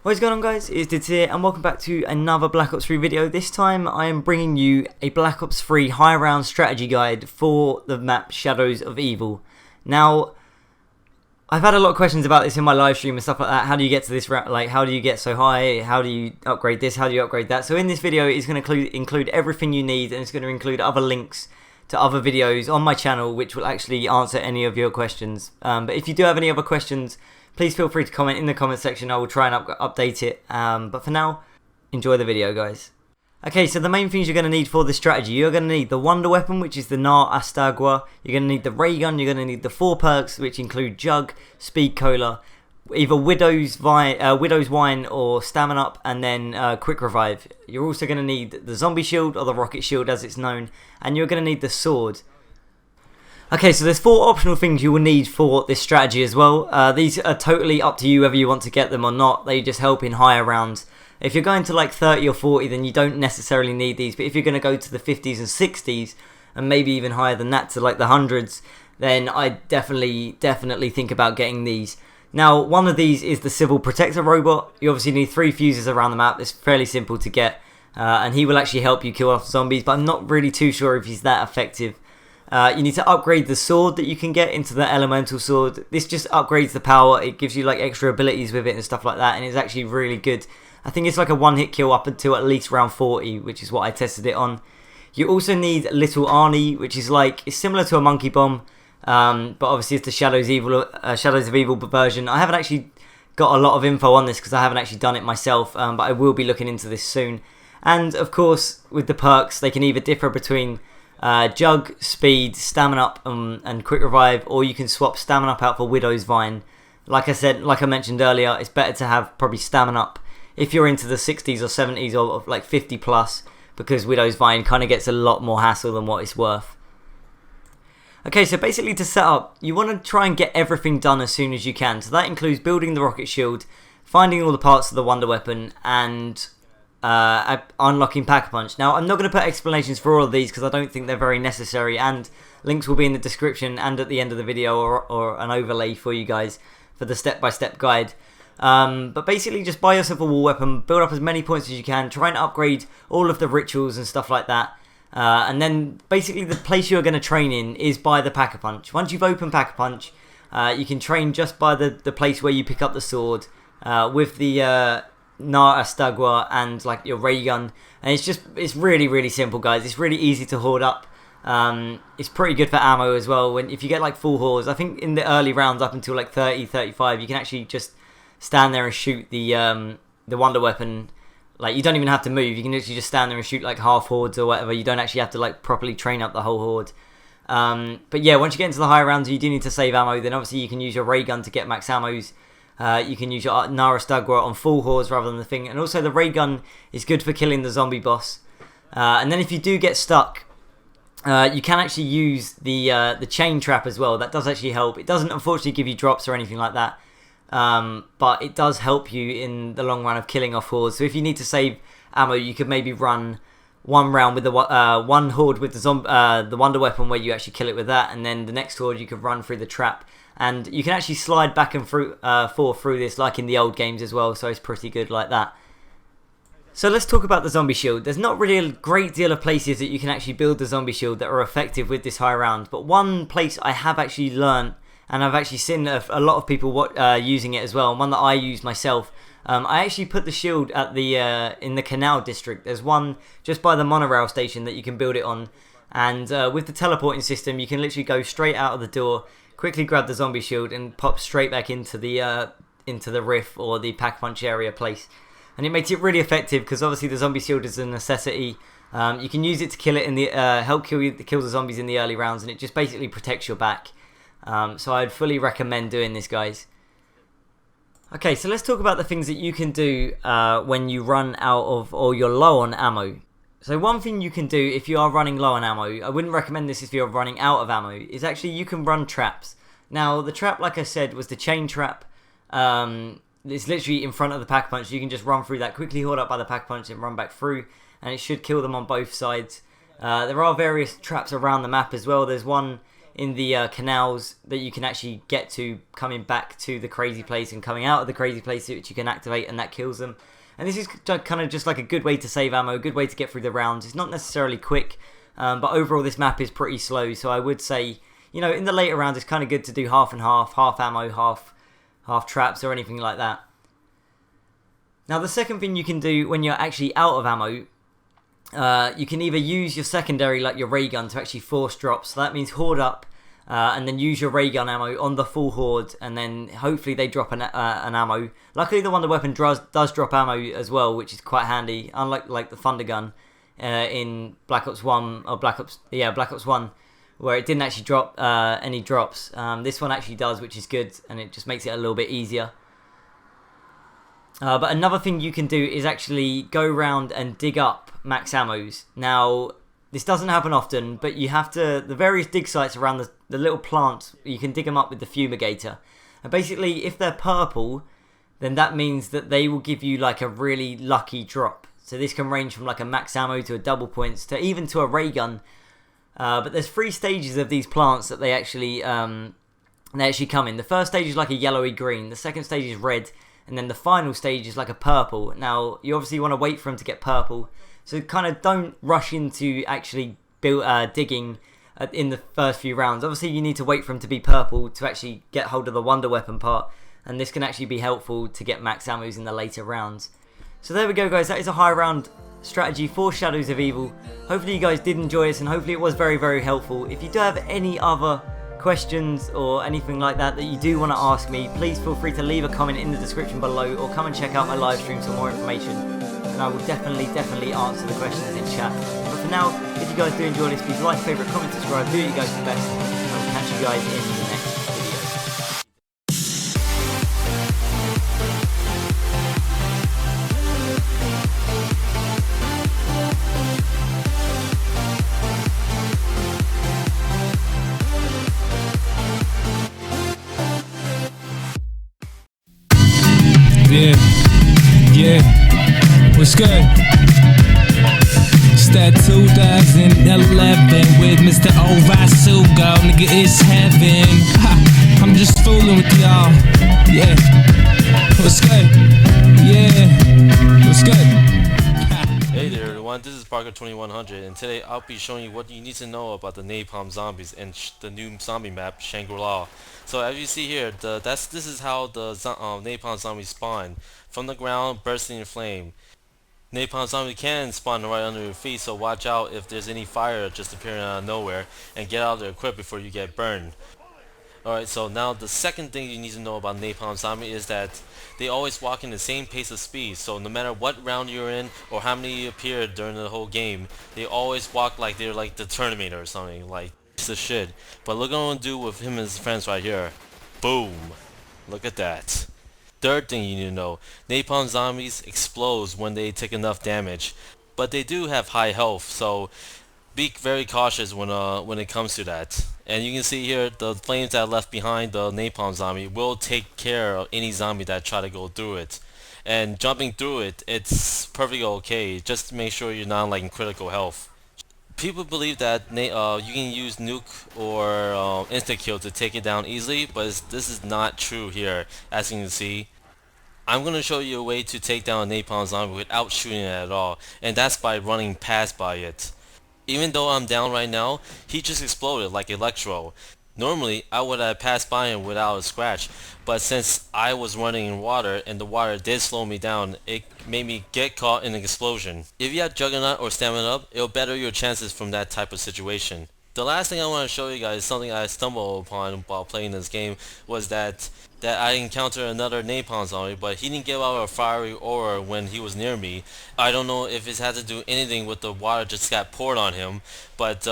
What is going on, guys? It's Dids here and welcome back to another Black Ops 3 video. This time I am bringing you a Black Ops 3 high round strategy guide for the map Shadows of Evil. Now, I've had a lot of questions about this in my live stream and stuff like that. How do you get to this, like how do you get so high? How do you upgrade this? How do you upgrade that? So in this video it's going to include everything you need, and it's going to include other links to other videos on my channel which will actually answer any of your questions. But if you do have any other questions, please feel free to comment in the comment section. I will try and update it. But for now, enjoy the video, guys. Okay, so the main things you're going to need for this strategy, you're going to need the Wonder Weapon, which is the Nar Astagua. You're going to need the Ray Gun. You're going to need the 4 perks, which include Jug, Speed Cola, either Widow's Wine or Stamina Up, and then Quick Revive. You're also going to need the Zombie Shield, or the Rocket Shield as it's known, and you're going to need the Sword. Okay, so there's 4 optional things you will need for this strategy as well. These are totally up to you whether you want to get them or not. They just help in higher rounds. If you're going to like 30 or 40, then you don't necessarily need these. But if you're going to go to the 50s and 60s, and maybe even higher than that to like the 100s, then I definitely think about getting these. Now, one of these is the Civil Protector Robot. You obviously need 3 fuses around the map. It's fairly simple to get. And he will actually help you kill off zombies, but I'm not really too sure if he's that effective. You need to upgrade the sword that you can get into the elemental sword. This just upgrades the power. It gives you like extra abilities with it and stuff like that, and it's actually really good. I think it's like a one-hit kill up until at least round 40, which is what I tested it on. You also need Little Arnie, which is like, it's similar to a Monkey Bomb, but obviously it's the Shadows of Evil version. I haven't actually got a lot of info on this because I haven't actually done it myself, but I will be looking into this soon. And of course, with the perks, they can either differ between Jug, Speed, Stamina Up, and Quick Revive, or you can swap Stamina Up out for Widow's Vine. Like I mentioned earlier, it's better to have probably Stamina Up if you're into the 60s or 70s or like 50 plus, because Widow's Vine kind of gets a lot more hassle than what it's worth. Okay, so basically to set up, you want to try and get everything done as soon as you can. So that includes building the Rocket Shield, finding all the parts of the Wonder Weapon, and unlocking Pack-a-Punch. Now, I'm not going to put explanations for all of these because I don't think they're very necessary, and links will be in the description and at the end of the video, or an overlay for you guys for the step-by-step guide. But basically just buy yourself a wall weapon, build up as many points as you can, try and upgrade all of the rituals and stuff like that. And then basically the place you're going to train in is by the Pack-a-Punch. Once you've opened Pack-a-Punch, you can train just by the place where you pick up the sword with the Nar Astagua and like your ray gun, and it's really simple, guys. It's really easy to hoard up. It's pretty good for ammo as well. If you get like full hoards, I think in the early rounds up until like 30-35, you can actually just stand there and shoot the Wonder Weapon. Like, you don't even have to move. You can literally just stand there and shoot like half hordes or whatever. You don't actually have to like properly train up the whole horde. But yeah, once you get into the higher rounds, you do need to save ammo. Then obviously you can use your ray gun to get max ammos. You can use your Nar Astagua on full hordes rather than the thing. And also the ray gun is good for killing the zombie boss. And then if you do get stuck, you can actually use the chain trap as well. That does actually help. It doesn't unfortunately give you drops or anything like that. But it does help you in the long run of killing off hordes. So if you need to save ammo, you could maybe run one round with the one horde with the Wonder Weapon where you actually kill it with that, and then the next horde you could run through the trap. And you can actually slide back and forth through this like in the old games as well, so it's pretty good like that. So let's talk about the Zombie Shield. There's not really a great deal of places that you can actually build the Zombie Shield that are effective with this high round, but one place I have actually learned, and I've actually seen a lot of people using it as well, and one that I use myself. I actually put the shield at in the Canal District. There's one just by the monorail station that you can build it on, and with the teleporting system you can literally go straight out of the door, quickly grab the Zombie Shield and pop straight back into the riff or the Pack-a-Punch area place. And it makes it really effective because obviously the Zombie Shield is a necessity. You can use it to kill it in the help kill the zombies in the early rounds, and it just basically protects your back. So I'd fully recommend doing this, guys. Okay, so let's talk about the things that you can do when you run out of, or you're low on ammo. So one thing you can do if you are running low on ammo, I wouldn't recommend this if you're running out of ammo, is actually you can run traps. Now the trap, like I said, was the chain trap. It's literally in front of the Pack-a-Punch. You can just run through that, quickly hold up by the Pack-a-Punch and run back through, and it should kill them on both sides. There are various traps around the map as well. There's one in the canals that you can actually get to coming back to the crazy place and coming out of the crazy place, which you can activate, and that kills them. And this is kind of just like a good way to save ammo, a good way to get through the rounds. It's not necessarily quick, but overall this map is pretty slow, so I would say, you know, in the later rounds it's kind of good to do half and half ammo, half traps or anything like that. Now the second thing you can do when you're actually out of ammo, you can either use your secondary, like your ray gun, to actually force drops. So that means hoard up and then use your ray gun ammo on the full horde, and then hopefully they drop an ammo. Luckily the Wonder Weapon does drop ammo as well, which is quite handy, unlike like the Thunder Gun in Black Ops 1 or Black Ops 1, where it didn't actually drop any drops. This one actually does, which is good, and it just makes it a little bit easier. But another thing you can do is actually go around and dig up max ammos. Now, this doesn't happen often, but you have to, the various dig sites around the little plants, you can dig them up with the fumigator. And basically, if they're purple, then that means that they will give you like a really lucky drop. So this can range from like a max ammo to a double points to even to a ray gun. But there's 3 stages of these plants that they actually come in. The first stage is like a yellowy green, the second stage is red, and then the final stage is like a purple. Now, you obviously want to wait for them to get purple, so kind of don't rush into actually digging in the first few rounds. Obviously, you need to wait for them to be purple to actually get hold of the Wonder Weapon part, and this can actually be helpful to get max ammos in the later rounds. So there we go, guys. That is a high round strategy for Shadows of Evil. Hopefully you guys did enjoy this, and hopefully it was very, very helpful. If you do have any other questions or anything like that you do want to ask me, please feel free to leave a comment in the description below, or come and check out my live stream for more information, and I will definitely answer the questions in chat. But for now, if you guys do enjoy this, please like, favourite, comment, subscribe, do what you guys do best, and I'll catch you guys in the next video. Yeah, what's good? It's that 2011 with Mr. Ovasugo, nigga, it's heaven. Ha, I'm just fooling with y'all. Yeah, what's good? Yeah, what's good? Hey there everyone, this is Parker2100, and today I'll be showing you what you need to know about the napalm zombies and the new zombie map, Shangri-La. So as you see here, this is how the napalm zombies spawn. From the ground, bursting in flame. Napalm zombies can spawn right under your feet, so watch out if there's any fire just appearing out of nowhere, and get out there quick before you get burned. Alright, so now the second thing you need to know about napalm zombie is that they always walk in the same pace of speed. So no matter what round you're in or how many appear during the whole game, they always walk like they're like the Terminator or something, like piece of shit. But look what I'm gonna do with him and his friends right here. Boom! Look at that. Third thing you need to know, napalm zombies explode when they take enough damage, but they do have high health, so be very cautious when it comes to that. And you can see here the flames that are left behind the napalm zombie will take care of any zombie that try to go through it. And jumping through it, it's perfectly okay, just to make sure you're not like in critical health. People believe that you can use nuke or insta-kill to take it down easily, but this is not true here. As you can see, I'm going to show you a way to take down a napalm zombie without shooting it at all, and that's by running past by it. Even though I'm down right now, he just exploded like Electro. Normally, I would have passed by him without a scratch, but since I was running in water and the water did slow me down, it made me get caught in an explosion. If you have Juggernaut or Stamina up, it'll better your chances from that type of situation. The last thing I want to show you guys, something I stumbled upon while playing this game, was that I encountered another napalm zombie, but he didn't give out a fiery aura when he was near me. I don't know if it had to do anything with the water just got poured on him, but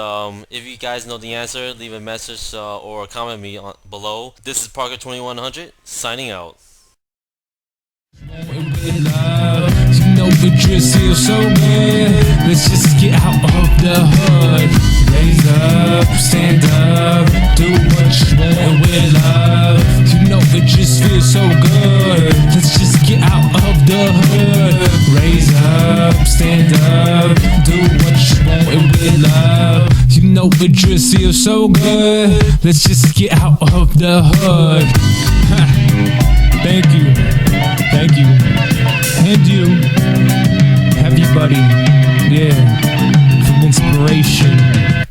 if you guys know the answer, leave a message or comment me below. This is Parker2100 signing out. You know it just feels so good. Let's just get out of the hood. Raise up, stand up, do what you want with love. You know it just feels so good. Let's just get out of the hood. Raise up, stand up, do what you want with love. You know know it just feels so good. Let's just get out of the hood. Thank you, and you, everybody, yeah, for inspiration.